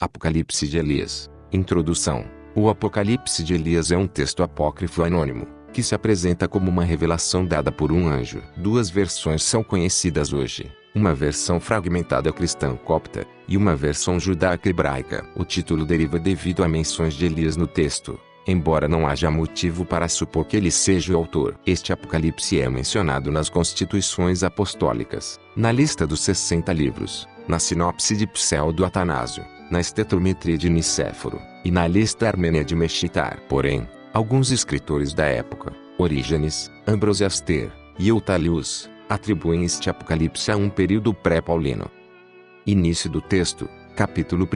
Apocalipse de Elias. Introdução. O Apocalipse de Elias é um texto apócrifo anônimo, que se apresenta como uma revelação dada por um anjo. Duas versões são conhecidas hoje. Uma versão fragmentada cristã copta, e uma versão judaica hebraica. O título deriva devido a menções de Elias no texto, embora não haja motivo para supor que ele seja o autor. Este Apocalipse é mencionado nas constituições apostólicas, na lista dos 60 livros, na sinopse de Pseudo-Atanásio, na estetrometria de Nicéforo, e na lista armênia de Meshitar. Porém, alguns escritores da época, Orígenes, Ambrosiaster e Eutalius, atribuem este Apocalipse a um período pré-paulino. Início do texto, capítulo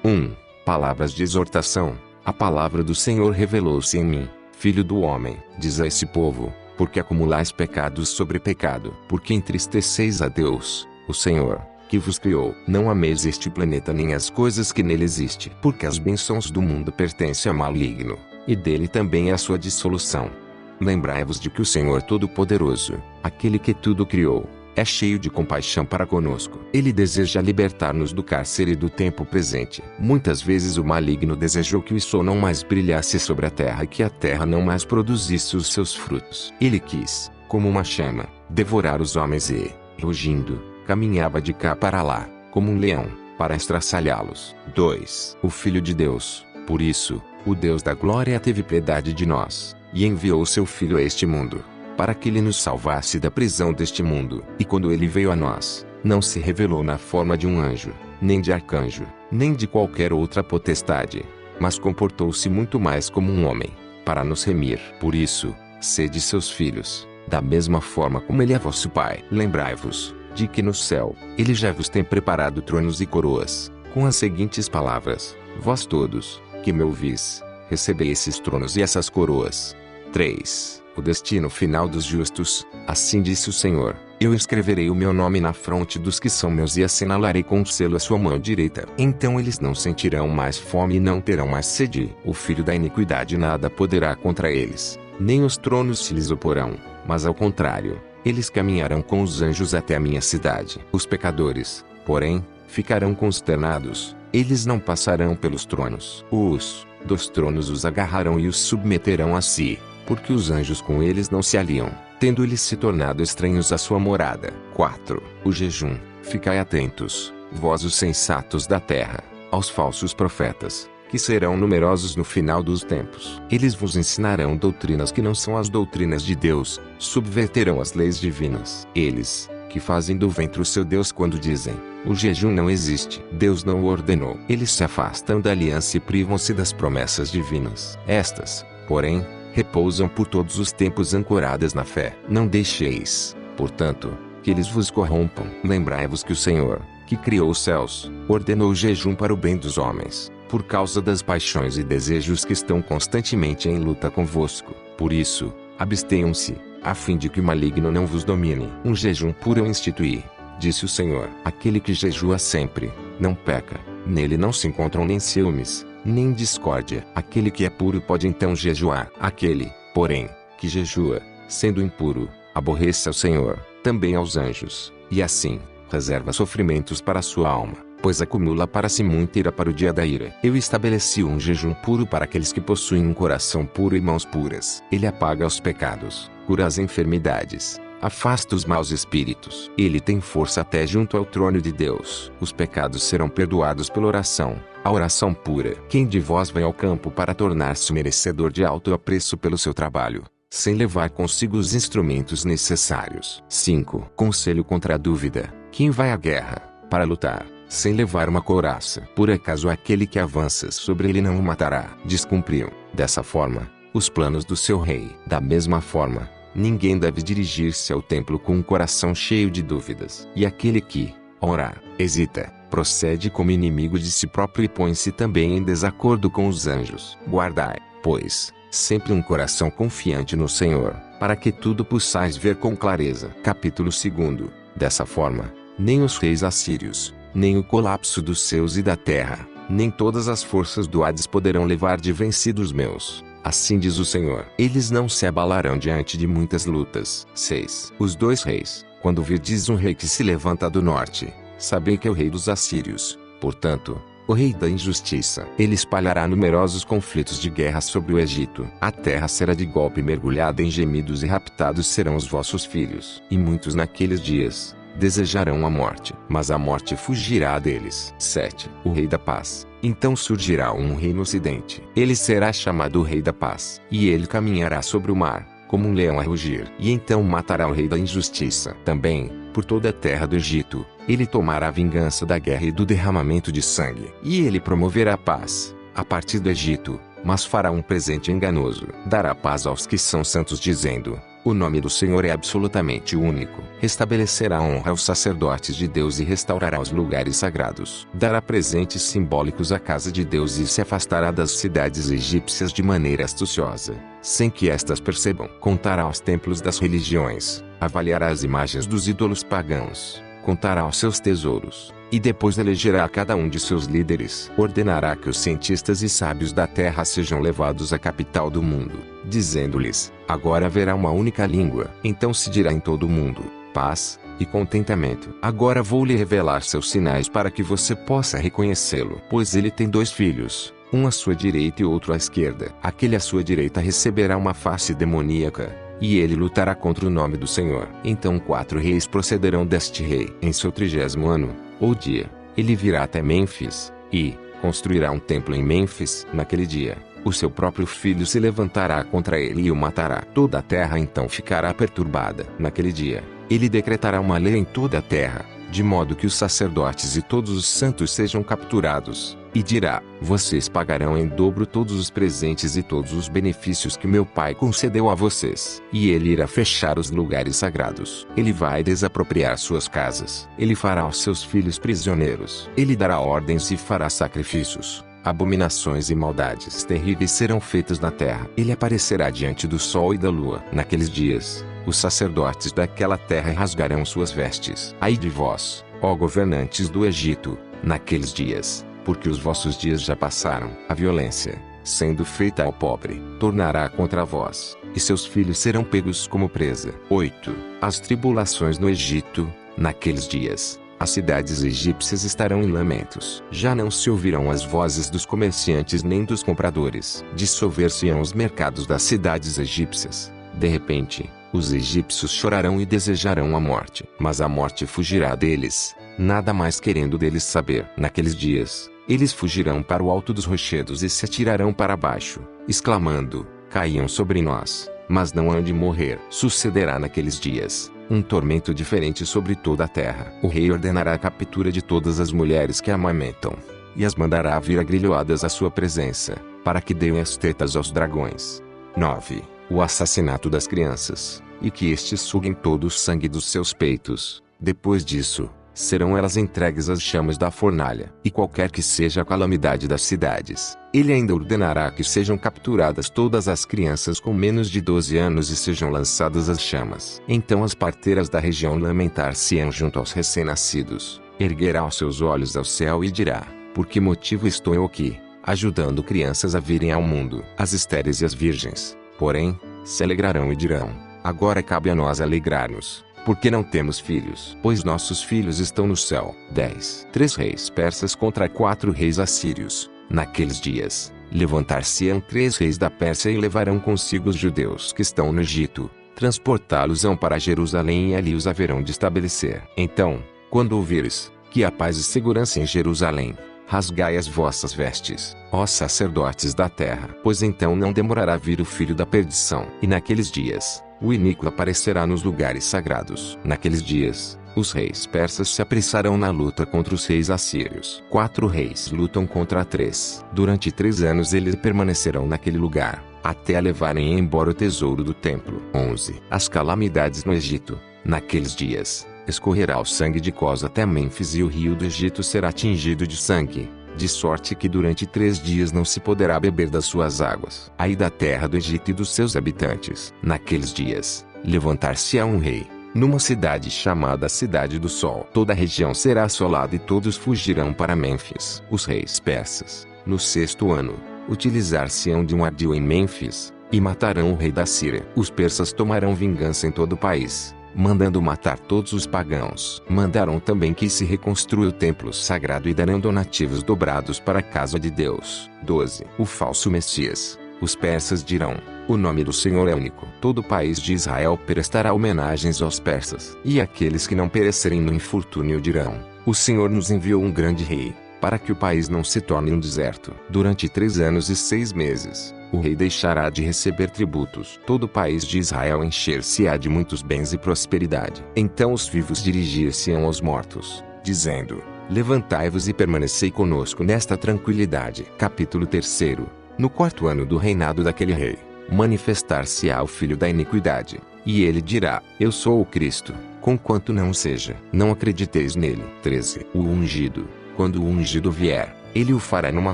1. Palavras de exortação. A palavra do Senhor revelou-se em mim, filho do homem. Diz a esse povo: porque acumulais pecados sobre pecado, porque entristeceis a Deus, o Senhor, que vos criou. Não ameis este planeta nem as coisas que nele existem, porque as bênçãos do mundo pertencem ao maligno, e dele também é a sua dissolução. Lembrai-vos de que o Senhor Todo-Poderoso, aquele que tudo criou, é cheio de compaixão para conosco. Ele deseja libertar-nos do cárcere do tempo presente. Muitas vezes o maligno desejou que o sol não mais brilhasse sobre a terra e que a terra não mais produzisse os seus frutos. Ele quis, como uma chama, devorar os homens e, rugindo, caminhava de cá para lá, como um leão, para estraçalhá-los. 2. O Filho de Deus. Por isso, o Deus da glória teve piedade de nós, e enviou seu Filho a este mundo, para que ele nos salvasse da prisão deste mundo. E quando ele veio a nós, não se revelou na forma de um anjo, nem de arcanjo, nem de qualquer outra potestade, mas comportou-se muito mais como um homem, para nos remir. Por isso, sede seus filhos, da mesma forma como ele é vosso Pai. Lembrai-vos de que no céu, ele já vos tem preparado tronos e coroas, com as seguintes palavras: vós todos, que me ouvis, recebei esses tronos e essas coroas. 3. O destino final dos justos. Assim disse o Senhor: eu escreverei o meu nome na fronte dos que são meus e assinalarei com um selo a sua mão direita. Então eles não sentirão mais fome e não terão mais sede. O filho da iniquidade nada poderá contra eles, nem os tronos se lhes oporão, mas ao contrário, eles caminharão com os anjos até a minha cidade. Os pecadores, porém, ficarão consternados, eles não passarão pelos tronos. Os dos tronos os agarrarão e os submeterão a si, porque os anjos com eles não se aliam, tendo eles se tornado estranhos à sua morada. 4. O jejum. Ficai atentos, vós os sensatos da terra, aos falsos profetas, que serão numerosos no final dos tempos. Eles vos ensinarão doutrinas que não são as doutrinas de Deus, subverterão as leis divinas. Eles, que fazem do ventre o seu Deus quando dizem: o jejum não existe, Deus não o ordenou. Eles se afastam da aliança e privam-se das promessas divinas. Estas, porém, repousam por todos os tempos ancoradas na fé. Não deixeis, portanto, que eles vos corrompam. Lembrai-vos que o Senhor, que criou os céus, ordenou o jejum para o bem dos homens, por causa das paixões e desejos que estão constantemente em luta convosco. Por isso, abstenham-se, a fim de que o maligno não vos domine. Um jejum puro eu instituí, disse o Senhor. Aquele que jejua sempre, não peca, nele não se encontram nem ciúmes, nem discórdia. Aquele que é puro pode então jejuar. Aquele, porém, que jejua, sendo impuro, aborrece ao Senhor, também aos anjos, e assim, reserva sofrimentos para a sua alma, pois acumula para si muita ira para o dia da ira. Eu estabeleci um jejum puro para aqueles que possuem um coração puro e mãos puras. Ele apaga os pecados, cura as enfermidades, afasta os maus espíritos. Ele tem força até junto ao trono de Deus. Os pecados serão perdoados pela oração, a oração pura. Quem de vós vai ao campo para tornar-se merecedor de alto apreço pelo seu trabalho, sem levar consigo os instrumentos necessários? 5. Conselho contra a dúvida. Quem vai à guerra, para lutar, sem levar uma couraça? Por acaso aquele que avança sobre ele não o matará? Descumpriu, dessa forma, os planos do seu rei. Da mesma forma, ninguém deve dirigir-se ao templo com um coração cheio de dúvidas. E aquele que, ao orar, hesita, procede como inimigo de si próprio e põe-se também em desacordo com os anjos. Guardai, pois, sempre um coração confiante no Senhor, para que tudo possais ver com clareza. Capítulo 2. Dessa forma, nem os reis assírios, nem o colapso dos céus e da terra, nem todas as forças do Hades poderão levar de vencidos meus. Assim diz o Senhor. Eles não se abalarão diante de muitas lutas. 6. Os 2 reis. Quando virdes um rei que se levanta do norte, sabei que é o rei dos assírios. Portanto, o rei da injustiça. Ele espalhará numerosos conflitos de guerra sobre o Egito. A terra será de golpe mergulhada em gemidos e raptados serão os vossos filhos. E muitos naqueles dias desejarão a morte, mas a morte fugirá deles. 7. O Rei da Paz. Então surgirá um rei no ocidente. Ele será chamado o Rei da Paz. E ele caminhará sobre o mar, como um leão a rugir. E então matará o rei da injustiça. Também, por toda a terra do Egito, ele tomará a vingança da guerra e do derramamento de sangue. E ele promoverá a paz, a partir do Egito, mas fará um presente enganoso. Dará paz aos que são santos dizendo: o nome do Senhor é absolutamente único. Restabelecerá honra aos sacerdotes de Deus e restaurará os lugares sagrados. Dará presentes simbólicos à casa de Deus e se afastará das cidades egípcias de maneira astuciosa, sem que estas percebam. Contará os templos das religiões, avaliará as imagens dos ídolos pagãos, contará os seus tesouros, e depois elegerá a cada um de seus líderes. Ordenará que os cientistas e sábios da terra sejam levados à capital do mundo, dizendo-lhes: agora haverá uma única língua. Então se dirá em todo o mundo: paz e contentamento. Agora vou lhe revelar seus sinais para que você possa reconhecê-lo. Pois ele tem 2 filhos, um à sua direita e outro à esquerda. Aquele à sua direita receberá uma face demoníaca, e ele lutará contra o nome do Senhor. Então 4 reis procederão deste rei. Em seu 30º ano, ou dia, ele virá até Mênfis, e construirá um templo em Mênfis. Naquele dia, o seu próprio filho se levantará contra ele e o matará. Toda a terra então ficará perturbada. Naquele dia, ele decretará uma lei em toda a terra, de modo que os sacerdotes e todos os santos sejam capturados, e dirá: vocês pagarão em dobro todos os presentes e todos os benefícios que meu pai concedeu a vocês. E ele irá fechar os lugares sagrados. Ele vai desapropriar suas casas. Ele fará os seus filhos prisioneiros. Ele dará ordens e fará sacrifícios. Abominações e maldades terríveis serão feitas na terra. Ele aparecerá diante do sol e da lua. Naqueles dias, os sacerdotes daquela terra rasgarão suas vestes. Ai de vós, ó governantes do Egito, naqueles dias, porque os vossos dias já passaram. A violência, sendo feita ao pobre, tornará contra vós, e seus filhos serão pegos como presa. 8. As tribulações no Egito. Naqueles dias, as cidades egípcias estarão em lamentos. Já não se ouvirão as vozes dos comerciantes nem dos compradores. Dissolver-se-ão os mercados das cidades egípcias. De repente, os egípcios chorarão e desejarão a morte. Mas a morte fugirá deles, nada mais querendo deles saber. Naqueles dias, eles fugirão para o alto dos rochedos e se atirarão para baixo, exclamando: caiam sobre nós, mas não hão de morrer. Sucederá naqueles dias um tormento diferente sobre toda a terra. O rei ordenará a captura de todas as mulheres que amamentam, e as mandará vir agrilhoadas à sua presença, para que deem as tetas aos dragões. 9. O assassinato das crianças, e que estes suguem todo o sangue dos seus peitos. Depois disso, serão elas entregues às chamas da fornalha. E qualquer que seja a calamidade das cidades, ele ainda ordenará que sejam capturadas todas as crianças com menos de 12 anos e sejam lançadas às chamas. Então as parteiras da região lamentar-se-ão junto aos recém-nascidos. Erguerá os seus olhos ao céu e dirá: por que motivo estou eu aqui, ajudando crianças a virem ao mundo? As estéreis e as virgens, porém, se alegrarão e dirão: agora cabe a nós alegrar-nos, porque não temos filhos, pois nossos filhos estão no céu. 10. 3 reis persas contra 4 reis assírios. Naqueles dias, levantar-se-ão 3 reis da Pérsia e levarão consigo os judeus que estão no Egito, transportá-los-ão para Jerusalém e ali os haverão de estabelecer. Então, quando ouvires que há paz e segurança em Jerusalém, rasgai as vossas vestes, ó sacerdotes da terra, pois então não demorará vir o filho da perdição. E naqueles dias, o iníquo aparecerá nos lugares sagrados. Naqueles dias, os reis persas se apressarão na luta contra os reis assírios. 4 reis lutam contra 3. Durante 3 anos eles permanecerão naquele lugar, até a levarem embora o tesouro do templo. 11. As calamidades no Egito. Naqueles dias, escorrerá o sangue de Cós até Mênfis e o rio do Egito será tingido de sangue, de sorte que durante 3 dias não se poderá beber das suas águas. Ai da terra do Egito e dos seus habitantes. Naqueles dias, levantar-se-á um rei, numa cidade chamada Cidade do Sol. Toda a região será assolada e todos fugirão para Mênfis. Os reis persas, no 6º ano, utilizar-se-ão de um ardil em Mênfis, e matarão o rei da Síria. Os persas tomarão vingança em todo o país, mandando matar todos os pagãos. Mandaram também que se reconstrua o templo sagrado e darão donativos dobrados para a casa de Deus. 12. O falso Messias. Os persas dirão: o nome do Senhor é único. Todo o país de Israel prestará homenagens aos persas. E aqueles que não perecerem no infortúnio dirão: o Senhor nos enviou um grande rei, para que o país não se torne um deserto. Durante 3 anos e 6 meses, o rei deixará de receber tributos. Todo o país de Israel encher-se-á de muitos bens e prosperidade. Então os vivos dirigir-se-ão aos mortos, dizendo: levantai-vos e permanecei conosco nesta tranquilidade. Capítulo 3. No 4º ano do reinado daquele rei, manifestar-se-á o filho da iniquidade, e ele dirá: eu sou o Cristo, conquanto não seja, não acrediteis nele. 13. O ungido. Quando o ungido vier, ele o fará numa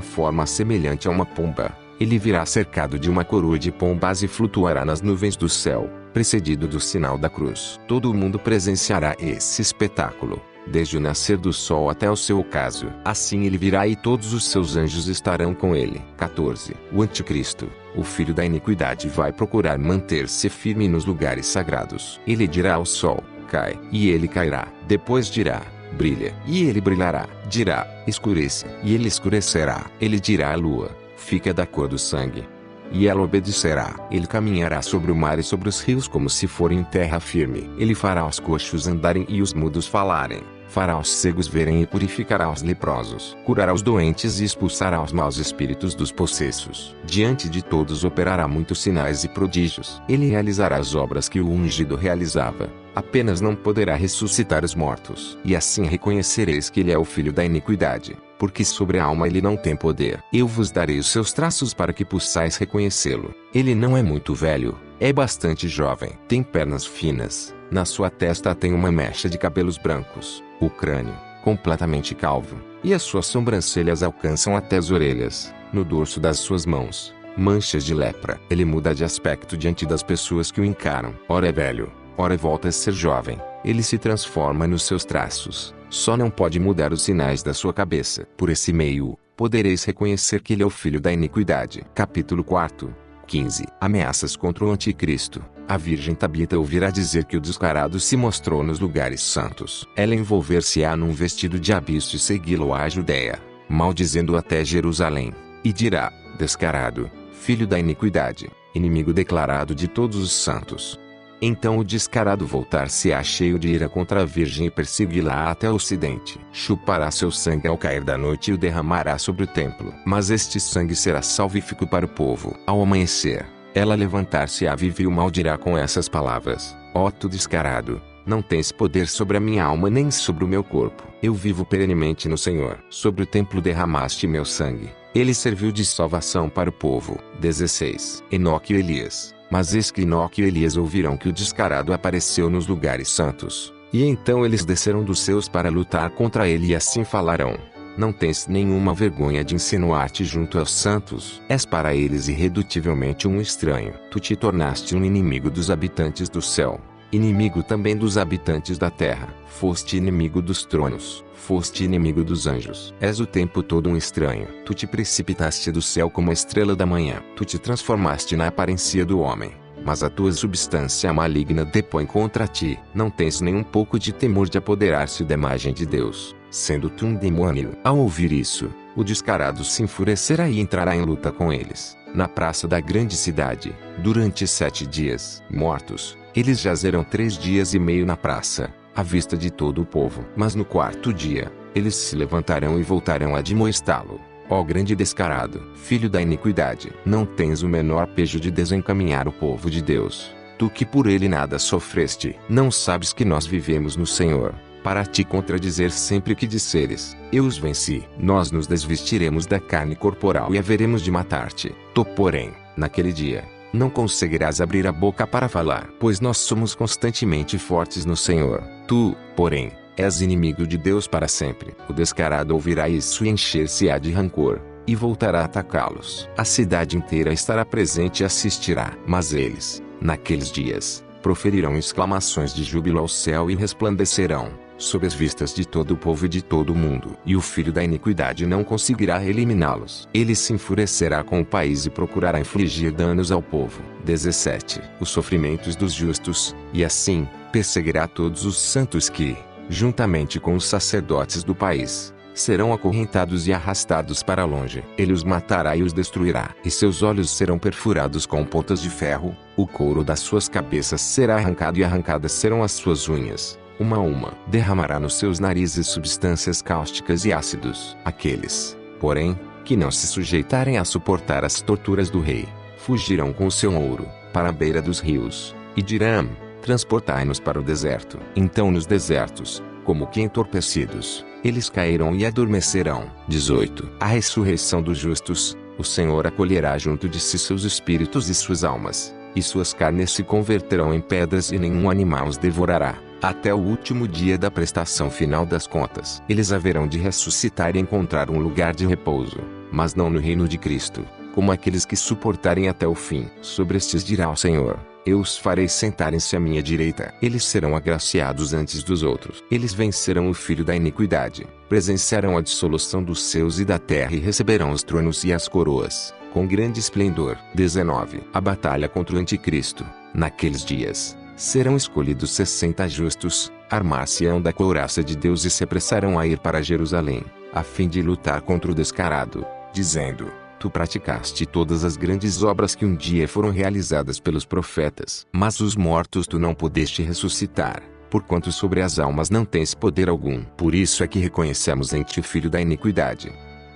forma semelhante a uma pomba. Ele virá cercado de uma coroa de pombas e flutuará nas nuvens do céu, precedido do sinal da cruz. Todo o mundo presenciará esse espetáculo, desde o nascer do sol até o seu ocaso. Assim ele virá e todos os seus anjos estarão com ele. 14. O anticristo, o filho da iniquidade, vai procurar manter-se firme nos lugares sagrados. Ele dirá ao sol: cai, e ele cairá. Depois dirá: brilha, e ele brilhará. Dirá: escureça, e ele escurecerá. Ele dirá à lua: fica da cor do sangue, e ela obedecerá. Ele caminhará sobre o mar e sobre os rios como se for em terra firme. Ele fará os coxos andarem e os mudos falarem. Fará os cegos verem e purificará os leprosos. Curará os doentes e expulsará os maus espíritos dos possessos. Diante de todos operará muitos sinais e prodígios. Ele realizará as obras que o ungido realizava. Apenas não poderá ressuscitar os mortos. E assim reconhecereis que ele é o filho da iniquidade, porque sobre a alma ele não tem poder. Eu vos darei os seus traços para que possais reconhecê-lo. Ele não é muito velho, é bastante jovem. Tem pernas finas, na sua testa tem uma mecha de cabelos brancos, o crânio, completamente calvo, e as suas sobrancelhas alcançam até as orelhas. No dorso das suas mãos, manchas de lepra. Ele muda de aspecto diante das pessoas que o encaram. Ora é velho, ora volta a ser jovem. Ele se transforma nos seus traços, só não pode mudar os sinais da sua cabeça. Por esse meio, podereis reconhecer que ele é o filho da iniquidade. Capítulo 4. 15. Ameaças contra o anticristo. A virgem Tabita ouvirá dizer que o descarado se mostrou nos lugares santos. Ela envolver-se-á num vestido de abisso e segui-lo à Judéia, maldizendo até Jerusalém. E dirá: descarado, filho da iniquidade, inimigo declarado de todos os santos. Então o descarado voltar-se-á cheio de ira contra a virgem e persegui-la até o ocidente. Chupará seu sangue ao cair da noite e o derramará sobre o templo. Mas este sangue será salvífico para o povo. Ao amanhecer, ela levantar-se-á viva e o maldirá com essas palavras: ó tu descarado, não tens poder sobre a minha alma nem sobre o meu corpo. Eu vivo perenemente no Senhor. Sobre o templo derramaste meu sangue. Ele serviu de salvação para o povo. 16. Enoque e Elias. Mas eis que Enoque e Elias ouviram que o descarado apareceu nos lugares santos. E então eles desceram dos céus para lutar contra ele e assim falarão: não tens nenhuma vergonha de insinuar-te junto aos santos? És para eles irredutivelmente um estranho. Tu te tornaste um inimigo dos habitantes do céu, inimigo também dos habitantes da terra. Foste inimigo dos tronos, foste inimigo dos anjos. És o tempo todo um estranho. Tu te precipitaste do céu como a estrela da manhã. Tu te transformaste na aparência do homem, mas a tua substância maligna depõe contra ti. Não tens nem um pouco de temor de apoderar-se da imagem de Deus, sendo tu um demônio. Ao ouvir isso, o descarado se enfurecerá e entrará em luta com eles, na praça da grande cidade. Durante 7 dias, mortos, eles jazerão 3 dias e meio na praça, à vista de todo o povo. Mas no 4º dia, eles se levantarão e voltarão a admoestá-lo. Ó grande descarado, filho da iniquidade, não tens o menor pejo de desencaminhar o povo de Deus. Tu que por ele nada sofreste, não sabes que nós vivemos no Senhor, para te contradizer sempre que disseres: eu os venci. Nós nos desvestiremos da carne corporal e haveremos de matar-te. Tu, porém, naquele dia, não conseguirás abrir a boca para falar, pois nós somos constantemente fortes no Senhor. Tu, porém, és inimigo de Deus para sempre. O descarado ouvirá isso e encher-se-á de rancor, e voltará a atacá-los. A cidade inteira estará presente e assistirá. Mas eles, naqueles dias, proferirão exclamações de júbilo ao céu e resplandecerão, sob as vistas de todo o povo e de todo o mundo. E o filho da iniquidade não conseguirá eliminá-los. Ele se enfurecerá com o país e procurará infligir danos ao povo. 17. Os sofrimentos dos justos. E assim, Perseguirá todos os santos que, juntamente com os sacerdotes do país, serão acorrentados e arrastados para longe. Ele os matará e os destruirá. E seus olhos serão perfurados com pontas de ferro, o couro das suas cabeças será arrancado e arrancadas serão as suas unhas, uma a uma. Derramará nos seus narizes substâncias cáusticas e ácidos. Aqueles, porém, que não se sujeitarem a suportar as torturas do rei, fugirão com o seu ouro, para a beira dos rios, e dirão: transportai-nos para o deserto. Então nos desertos, como que entorpecidos, eles cairão e adormecerão. 18. A ressurreição dos justos. O Senhor acolherá junto de si seus espíritos e suas almas, e suas carnes se converterão em pedras e nenhum animal os devorará, até o último dia da prestação final das contas. Eles haverão de ressuscitar e encontrar um lugar de repouso, mas não no reino de Cristo, como aqueles que suportarem até o fim. Sobre estes dirá o Senhor: eu os farei sentarem-se à minha direita. Eles serão agraciados antes dos outros. Eles vencerão o filho da iniquidade, presenciarão a dissolução dos céus e da terra e receberão os tronos e as coroas, com grande esplendor. 19. A batalha contra o anticristo. Naqueles dias, serão escolhidos 60 justos, armar-se-ão da couraça de Deus e se apressarão a ir para Jerusalém, a fim de lutar contra o descarado, dizendo: tu praticaste todas as grandes obras que um dia foram realizadas pelos profetas. Mas os mortos tu não pudeste ressuscitar, porquanto sobre as almas não tens poder algum. Por isso é que reconhecemos em ti o filho da iniquidade.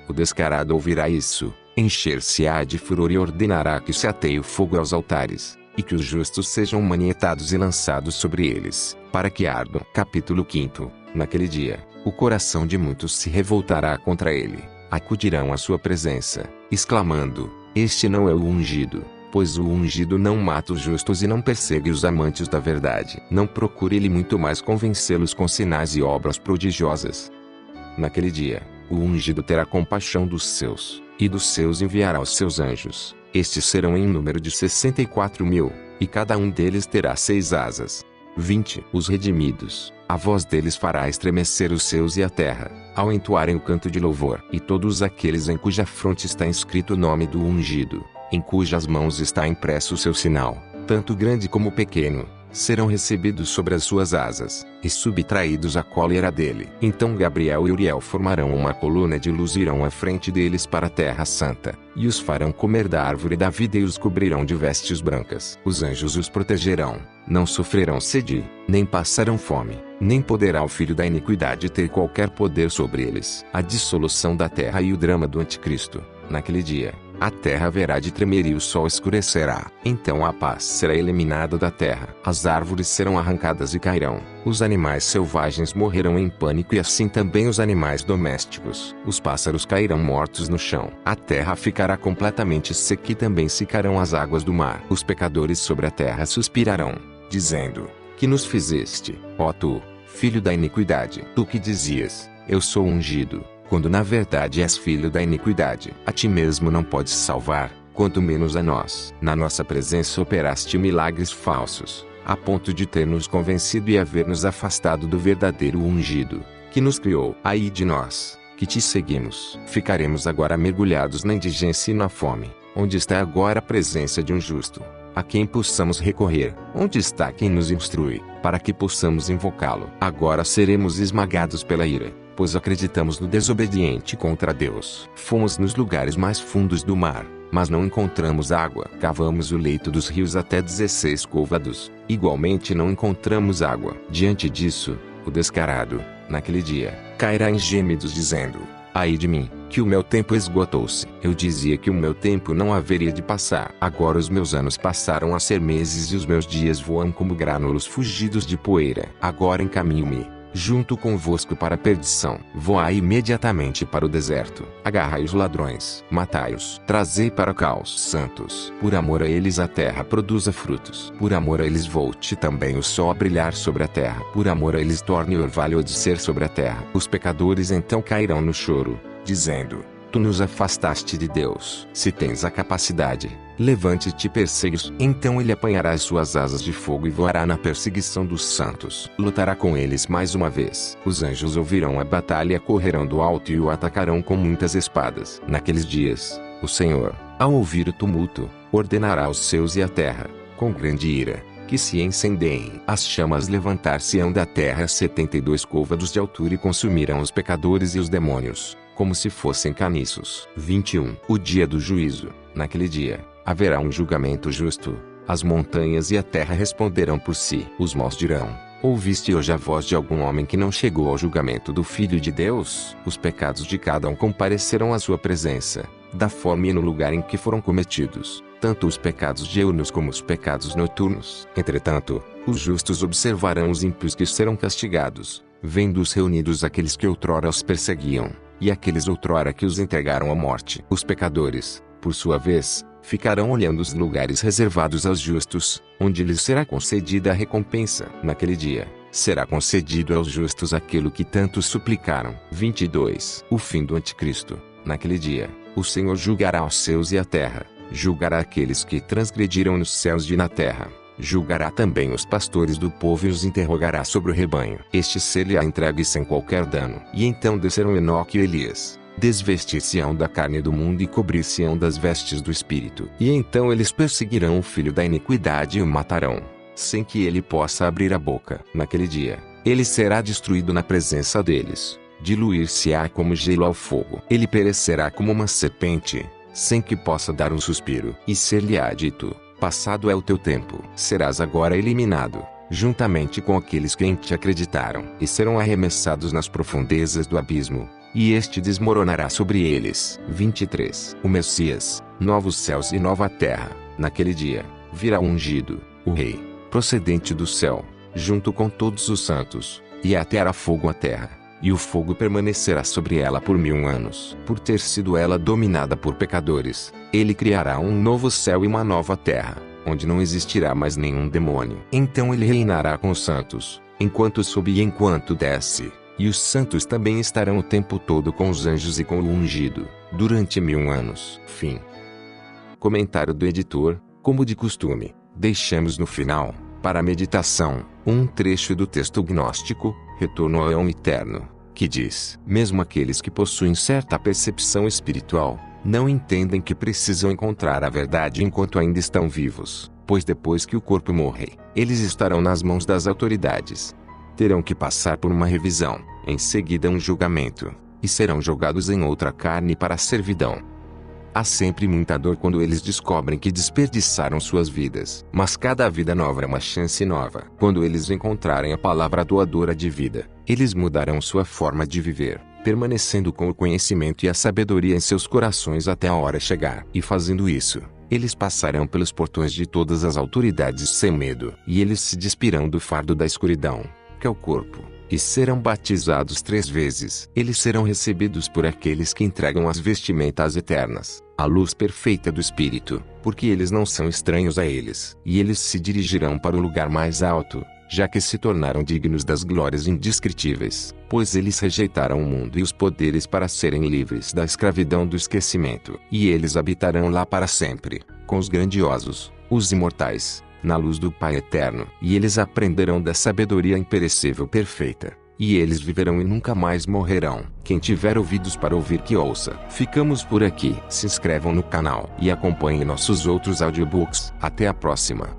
O descarado ouvirá isso, encher-se-á de furor e ordenará que se ateie o fogo aos altares, e que os justos sejam manietados e lançados sobre eles, para que ardam. Capítulo 5. Naquele dia, o coração de muitos se revoltará contra ele. Acudirão à sua presença, exclamando: este não é o ungido, pois o ungido não mata os justos e não persegue os amantes da verdade. Não procure ele muito mais convencê-los com sinais e obras prodigiosas. Naquele dia, o ungido terá compaixão dos seus, e dos seus enviará os seus anjos. Estes serão em número de 64.000, e cada um deles terá 6 asas. 20. Os redimidos. A voz deles fará estremecer os céus e a terra, ao entoarem o canto de louvor. E todos aqueles em cuja fronte está escrito o nome do ungido, em cujas mãos está impresso o seu sinal, tanto grande como pequeno, serão recebidos sobre as suas asas, e subtraídos à cólera dele. Então Gabriel e Uriel formarão uma coluna de luz e irão à frente deles para a terra santa, e os farão comer da árvore da vida e os cobrirão de vestes brancas. Os anjos os protegerão, não sofrerão sede, nem passarão fome, nem poderá o filho da iniquidade ter qualquer poder sobre eles. A dissolução da terra e o drama do anticristo. Naquele dia, a terra haverá de tremer e o sol escurecerá. Então a paz será eliminada da terra. As árvores serão arrancadas e cairão. Os animais selvagens morrerão em pânico e assim também os animais domésticos. Os pássaros cairão mortos no chão. A terra ficará completamente seca e também secarão as águas do mar. Os pecadores sobre a terra suspirarão, dizendo: que nos fizeste, ó tu, filho da iniquidade? Tu que dizias: eu sou ungido, quando na verdade és filho da iniquidade. A ti mesmo não podes salvar, quanto menos a nós. Na nossa presença operaste milagres falsos, a ponto de ter nos convencido e haver nos afastado do verdadeiro ungido, que nos criou. Ai de nós, que te seguimos. Ficaremos agora mergulhados na indigência e na fome. Onde está agora a presença de um justo, a quem possamos recorrer? Onde está quem nos instrui, para que possamos invocá-lo? Agora seremos esmagados pela ira, pois acreditamos no desobediente contra Deus. Fomos nos lugares mais fundos do mar, mas não encontramos água. Cavamos o leito dos rios até 16 côvados, igualmente não encontramos água. Diante disso, o descarado, naquele dia, cairá em gemidos dizendo: ai de mim, que o meu tempo esgotou-se. Eu dizia que o meu tempo não haveria de passar. Agora os meus anos passaram a ser meses e os meus dias voam como grânulos fugidos de poeira. Agora encaminho-me, junto convosco para a perdição. Voai imediatamente para o deserto. Agarrai os ladrões, matai-os. Trazei para cá os santos. Por amor a eles a terra produza frutos. Por amor a eles volte também o sol a brilhar sobre a terra. Por amor a eles torne o orvalho a descer sobre a terra. Os pecadores então cairão no choro, dizendo: tu nos afastaste de Deus. Se tens a capacidade, levante-te e persegue-os. Então ele apanhará as suas asas de fogo e voará na perseguição dos santos. Lutará com eles mais uma vez. Os anjos ouvirão a batalha e correrão do alto e o atacarão com muitas espadas. Naqueles dias, o Senhor, ao ouvir o tumulto, ordenará aos céus e à terra, com grande ira, que se incendeiem. As chamas levantar-se-ão da terra 72 côvados de altura e consumirão os pecadores e os demônios, como se fossem caniços. 21. O dia do juízo. Naquele dia, haverá um julgamento justo. As montanhas e a terra responderão por si. Os maus dirão: ouviste hoje a voz de algum homem que não chegou ao julgamento do Filho de Deus? Os pecados de cada um comparecerão à sua presença, da forma e no lugar em que foram cometidos, tanto os pecados diurnos como os pecados noturnos. Entretanto, os justos observarão os ímpios que serão castigados, vendo-os reunidos aqueles que outrora os perseguiam, e aqueles outrora que os entregaram à morte. Os pecadores, por sua vez, ficarão olhando os lugares reservados aos justos, onde lhes será concedida a recompensa. Naquele dia, será concedido aos justos aquilo que tantos suplicaram. 22. O fim do anticristo. Naquele dia, o Senhor julgará os céus e a terra, julgará aqueles que transgrediram nos céus e na terra, julgará também os pastores do povo e os interrogará sobre o rebanho. Este ser-lhe-á entregue sem qualquer dano. E então descerão Enoque e Elias, desvestir-se-ão da carne do mundo e cobrir-se-ão das vestes do Espírito. E então eles perseguirão o filho da iniquidade e o matarão, sem que ele possa abrir a boca. Naquele dia, ele será destruído na presença deles, diluir-se-á como gelo ao fogo. Ele perecerá como uma serpente, sem que possa dar um suspiro. E ser-lhe-á dito: passado é o teu tempo. Serás agora eliminado, juntamente com aqueles que em ti acreditaram. E serão arremessados nas profundezas do abismo, e este desmoronará sobre eles. 23. O Messias, novos céus e nova terra. Naquele dia, virá o ungido, o Rei, procedente do céu, junto com todos os santos, e ateará fogo à terra, e o fogo permanecerá sobre ela por 1000 anos. Por ter sido ela dominada por pecadores, ele criará um novo céu e uma nova terra, onde não existirá mais nenhum demônio. Então ele reinará com os santos, enquanto sobe e enquanto desce. E os santos também estarão o tempo todo com os anjos e com o ungido, durante 1000 anos. Fim. Comentário do editor. Como de costume, deixamos no final, para a meditação, um trecho do texto gnóstico, Retorno ao Eu Eterno, que diz: mesmo aqueles que possuem certa percepção espiritual, não entendem que precisam encontrar a verdade enquanto ainda estão vivos, pois depois que o corpo morrer, eles estarão nas mãos das autoridades. Terão que passar por uma revisão, em seguida um julgamento, e serão jogados em outra carne para a servidão. Há sempre muita dor quando eles descobrem que desperdiçaram suas vidas. Mas cada vida nova é uma chance nova. Quando eles encontrarem a palavra doadora de vida, eles mudarão sua forma de viver, permanecendo com o conhecimento e a sabedoria em seus corações até a hora chegar. E fazendo isso, eles passarão pelos portões de todas as autoridades sem medo. E eles se despirão do fardo da escuridão, que é o corpo, e serão batizados 3 vezes. Eles serão recebidos por aqueles que entregam as vestimentas eternas, a luz perfeita do Espírito, porque eles não são estranhos a eles. E eles se dirigirão para o lugar mais alto, já que se tornaram dignos das glórias indescritíveis, pois eles rejeitaram o mundo e os poderes para serem livres da escravidão do esquecimento. E eles habitarão lá para sempre, com os grandiosos, os imortais, na luz do Pai Eterno. E eles aprenderão da sabedoria imperecível perfeita, e eles viverão e nunca mais morrerão. Quem tiver ouvidos para ouvir, que ouça. Ficamos por aqui. Se inscrevam no canal e acompanhem nossos outros audiobooks. Até a próxima.